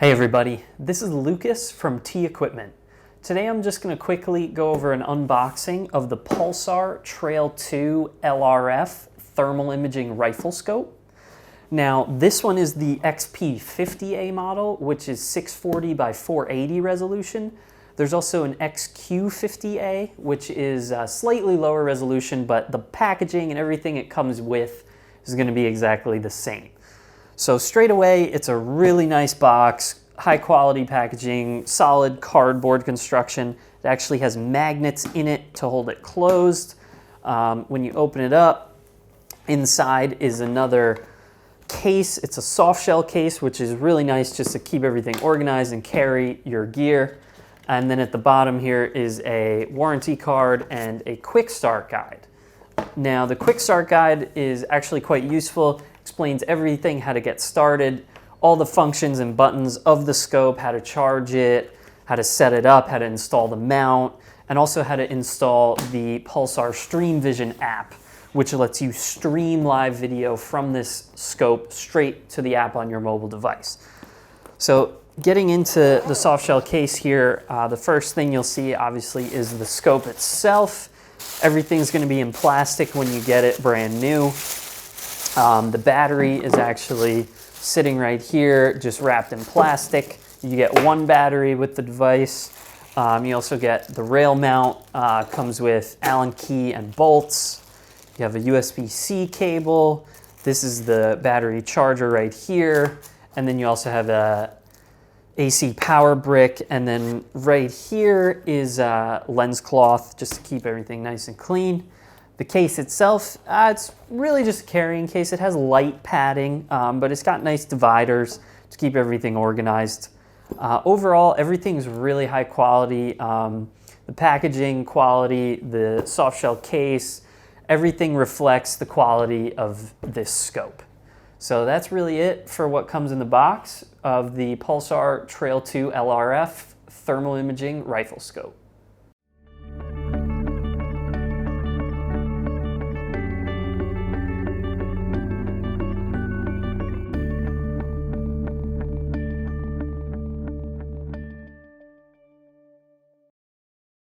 Hey everybody, this is Lucas from T Equipment. Today I'm just going to quickly go over an unboxing of the Pulsar Trail 2 LRF thermal imaging rifle scope. Now this one is the XP50A model, which is 640 by 480 resolution. There's also an XQ50A, which is slightly lower resolution, but the packaging and everything it comes with is going to be exactly the same. So straight away, it's a really nice box, high quality packaging, solid cardboard construction. It actually has magnets in it to hold it closed. When you open it up, inside is another case. It's a soft shell case, which is really nice just to keep everything organized and carry your gear. And then at the bottom here is a warranty card and a quick start guide. Now the quick start guide is actually quite useful. Explains everything, how to get started, all the functions and buttons of the scope, how to charge it, how to set it up, how to install the mount, and also how to install the Pulsar Stream Vision app, which lets you stream live video from this scope straight to the app on your mobile device. So getting into the soft shell case here, the first thing you'll see obviously is the scope itself. Everything's going to be in plastic when you get it brand new. The battery is actually sitting right here, just wrapped in plastic. You get one battery with the device. You also get the rail mount, comes with Allen key and bolts. You have a USB-C cable. This is the battery charger right here. And then you also have a AC power brick. And then right here is a lens cloth just to keep everything nice and clean. The case itself, it's really just a carrying case. It has light padding, but it's got nice dividers to keep everything organized. Overall, everything's really high quality. The packaging quality, the soft shell case, everything reflects the quality of this scope. So that's really it for what comes in the box of the Pulsar Trail 2 LRF thermal imaging rifle scope.